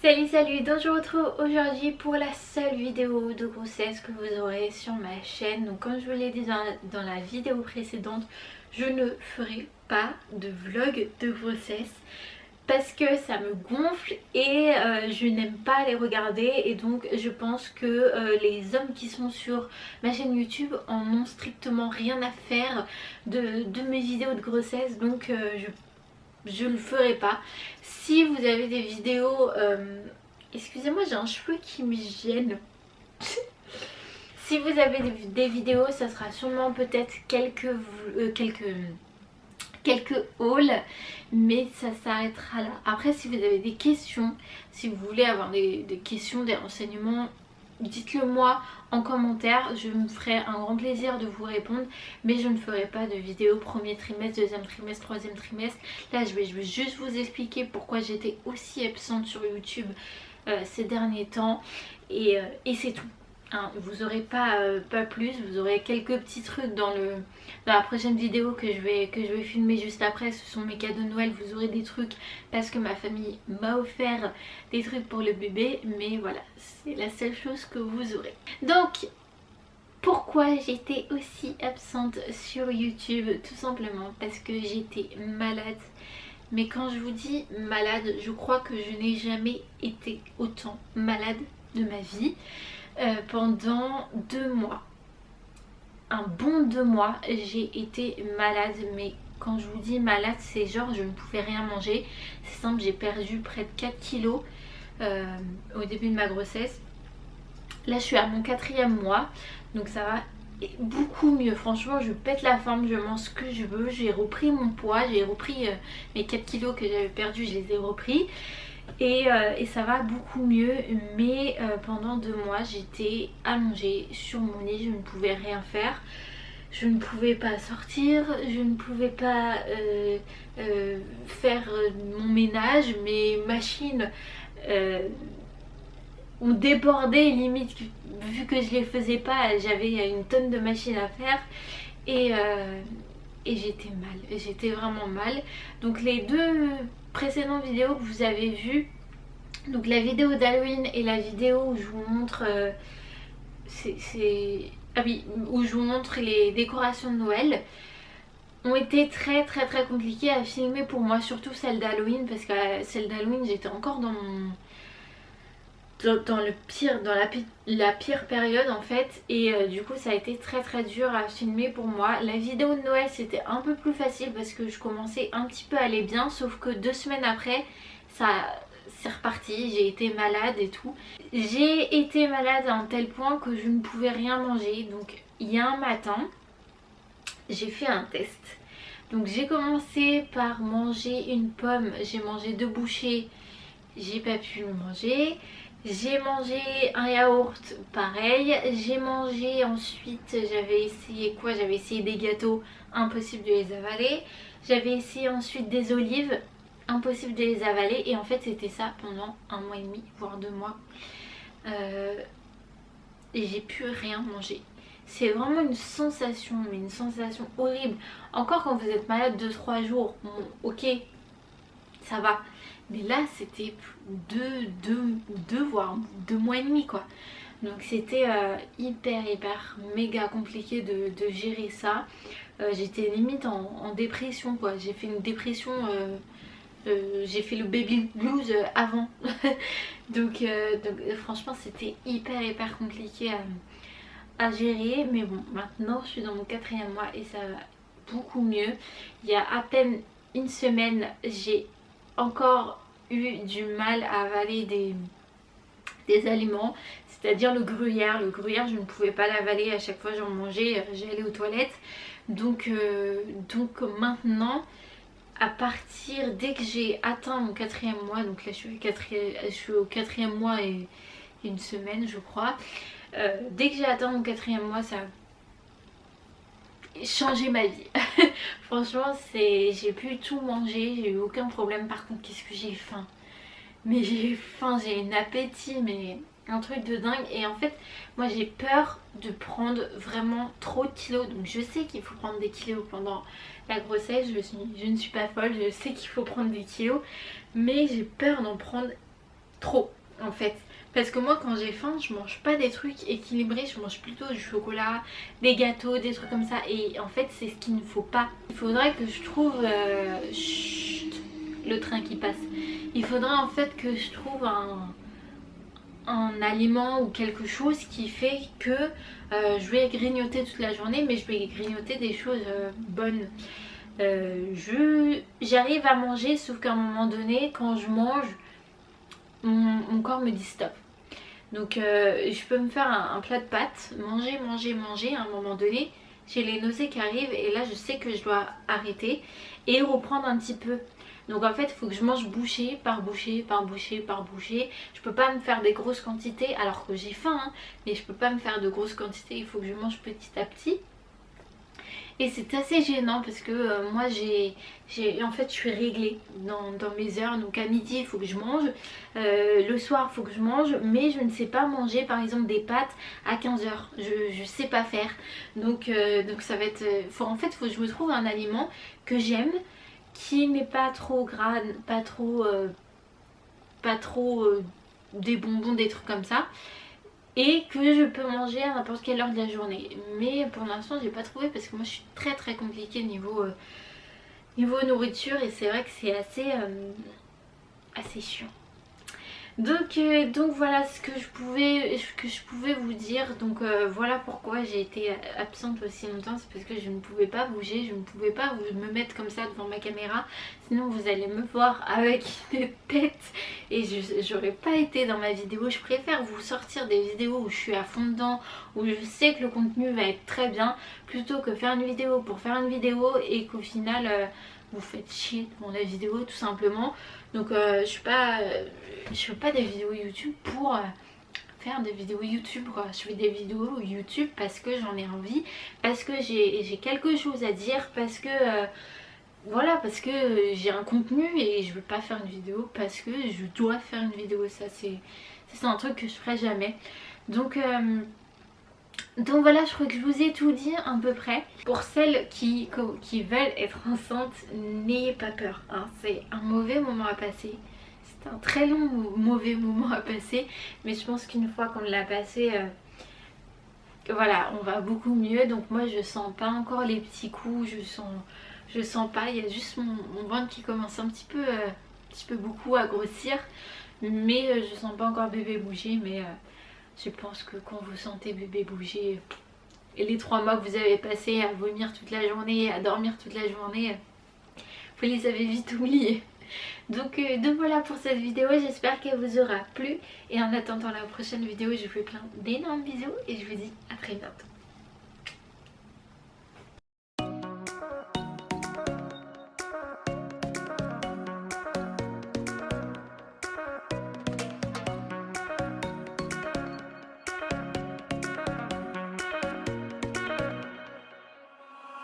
Salut, donc je vous retrouve aujourd'hui pour la seule vidéo de grossesse que vous aurez sur ma chaîne. Donc comme je vous l'ai dit dans la vidéo précédente, je ne ferai pas de vlog de grossesse parce que ça me gonfle et je n'aime pas les regarder, et donc je pense que les hommes qui sont sur ma chaîne YouTube en ont strictement rien à faire de mes vidéos de grossesse, donc je le ferai pas. Si vous avez des vidéos excusez-moi, j'ai un cheveu qui me gêne. Si vous avez des vidéos, ça sera sûrement peut-être quelques hauls, mais ça s'arrêtera là. Après, si vous avez des questions, si vous voulez avoir des questions, des renseignements, dites-le moi en commentaire, je me ferai un grand plaisir de vous répondre, mais je ne ferai pas de vidéo premier trimestre, deuxième trimestre, troisième trimestre. Là je vais juste vous expliquer pourquoi j'étais aussi absente sur YouTube ces derniers temps, et c'est tout. Hein, vous aurez pas plus, vous aurez quelques petits trucs dans la prochaine vidéo que je vais filmer juste après. Ce sont mes cadeaux de Noël, vous aurez des trucs parce que ma famille m'a offert des trucs pour le bébé, mais voilà, c'est la seule chose que vous aurez. Donc pourquoi j'étais aussi absente sur YouTube? Tout simplement parce que j'étais malade. Mais quand je vous dis malade, je crois que je n'ai jamais été autant malade de ma vie. Pendant 2 mois, un bon 2 mois, j'ai été malade. Mais quand je vous dis malade, c'est genre je ne pouvais rien manger. C'est simple, j'ai perdu près de 4 kilos au début de ma grossesse. Là je suis à mon 4e mois, donc ça va beaucoup mieux. Franchement, je pète la forme, je mange ce que je veux. J'ai repris mon poids, j'ai repris mes 4 kilos que j'avais perdus, je les ai repris. Et ça va beaucoup mieux, mais pendant 2 mois j'étais allongée sur mon lit, je ne pouvais rien faire. Je ne pouvais pas sortir, je ne pouvais pas faire mon ménage. Mes machines ont débordé limite, vu que je les faisais pas, j'avais une tonne de machines à faire. Et j'étais mal, j'étais vraiment mal. Donc les 2 précédentes vidéos que vous avez vues, donc la vidéo d'Halloween et la vidéo où je vous montre où je vous montre les décorations de Noël, ont été très compliquées à filmer pour moi, surtout celle d'Halloween, parce que celle d'Halloween j'étais encore dans la pire période en fait, et du coup ça a été très dur à filmer pour moi. La vidéo de Noël c'était un peu plus facile parce que je commençais un petit peu à aller bien, sauf que 2 semaines après c'est reparti, j'ai été malade et tout. J'ai été malade à un tel point que je ne pouvais rien manger. Donc il y a un matin j'ai fait un test. Donc j'ai commencé par manger une pomme, j'ai mangé 2 bouchées, j'ai pas pu le manger. J'ai mangé un yaourt, pareil. J'ai mangé ensuite, j'avais essayé quoi? J'avais essayé des gâteaux, impossible de les avaler. J'avais essayé ensuite des olives, impossible de les avaler. Et en fait c'était ça pendant 1 mois et demi, voire 2 mois. Et j'ai pu rien manger. C'est vraiment une sensation, mais une sensation horrible. Encore quand vous êtes malade 2-3 jours, bon, ok, ça va. Mais là c'était 2 voire 2 mois et demi quoi. Donc c'était hyper méga compliqué de gérer ça. J'étais limite en dépression quoi. J'ai fait une dépression, j'ai fait le baby blues avant. donc franchement c'était hyper compliqué à gérer. Mais bon, maintenant je suis dans mon 4e mois et ça va beaucoup mieux. Il y a à peine une semaine j'ai encore eu du mal à avaler des aliments, c'est-à-dire le gruyère. Le gruyère je ne pouvais pas l'avaler, à chaque fois j'en mangeais, j'allais aux toilettes. Donc maintenant, à partir dès que j'ai atteint mon 4e mois, donc là je suis au 4e mois et une semaine je crois, dès que j'ai atteint mon 4e mois ça a changé ma vie. Franchement j'ai pu tout manger, j'ai eu aucun problème. Par contre qu'est-ce que j'ai faim, mais j'ai faim, j'ai un appétit, mais un truc de dingue. Et en fait moi j'ai peur de prendre vraiment trop de kilos. Donc je sais qu'il faut prendre des kilos pendant la grossesse, je ne suis pas folle, je sais qu'il faut prendre des kilos, mais j'ai peur d'en prendre trop en fait. Parce que moi quand j'ai faim je mange pas des trucs équilibrés, je mange plutôt du chocolat, des gâteaux, des trucs comme ça. Et en fait c'est ce qu'il ne faut pas. Il faudrait que je trouve... chut, le train qui passe. Il faudrait en fait que je trouve un aliment ou quelque chose qui fait que je vais grignoter toute la journée, mais je vais grignoter des choses bonnes. J'arrive à manger, sauf qu'à un moment donné quand je mange mon corps me dit stop. Donc je peux me faire un plat de pâtes, manger à un moment donné j'ai les nausées qui arrivent et là je sais que je dois arrêter et reprendre un petit peu. Donc en fait il faut que je mange bouchée par bouchée par bouchée par bouchée. Je peux pas me faire des grosses quantités alors que j'ai faim hein, mais je peux pas me faire de grosses quantités, il faut que je mange petit à petit. Et c'est assez gênant parce que moi en fait je suis réglée dans mes heures. Donc à midi il faut que je mange, le soir il faut que je mange, mais je ne sais pas manger par exemple des pâtes à 15 h. Je sais pas faire. Donc ça va être... en fait il faut que je me trouve un aliment que j'aime, qui n'est pas trop gras, pas trop des bonbons, des trucs comme ça. Et que je peux manger à n'importe quelle heure de la journée. Mais pour l'instant j'ai pas trouvé parce que moi je suis très compliquée niveau nourriture. Et c'est vrai que c'est assez chiant. Donc voilà ce que je pouvais vous dire. Donc voilà pourquoi j'ai été absente aussi longtemps. C'est parce que je ne pouvais pas bouger, je ne pouvais pas me mettre comme ça devant ma caméra. Sinon vous allez me voir avec une tête et j'aurais pas été dans ma vidéo. Je préfère vous sortir des vidéos où je suis à fond dedans, où je sais que le contenu va être très bien, plutôt que faire une vidéo pour faire une vidéo et qu'au final vous faites chier devant la vidéo tout simplement. Donc je fais pas des vidéos YouTube pour faire des vidéos YouTube quoi. Je fais des vidéos YouTube parce que j'en ai envie, parce que j'ai quelque chose à dire, parce que voilà, parce que j'ai un contenu et je veux pas faire une vidéo parce que je dois faire une vidéo. Ça c'est un truc que je ferai jamais. Donc voilà, je crois que je vous ai tout dit à peu près. Pour celles qui veulent être enceintes, n'ayez pas peur hein. C'est un mauvais moment à passer. C'est un très long mauvais moment à passer. Mais je pense qu'une fois qu'on l'a passé, voilà, on va beaucoup mieux. Donc moi je sens pas encore les petits coups. Je sens pas, il y a juste mon ventre qui commence un petit peu beaucoup à grossir. Mais je sens pas encore bébé bouger. Mais je pense que quand vous sentez bébé bouger, et les 3 mois que vous avez passé à vomir toute la journée, à dormir toute la journée, vous les avez vite oubliés. Donc voilà pour cette vidéo, j'espère qu'elle vous aura plu. Et en attendant la prochaine vidéo, je vous fais plein d'énormes bisous et je vous dis à très bientôt.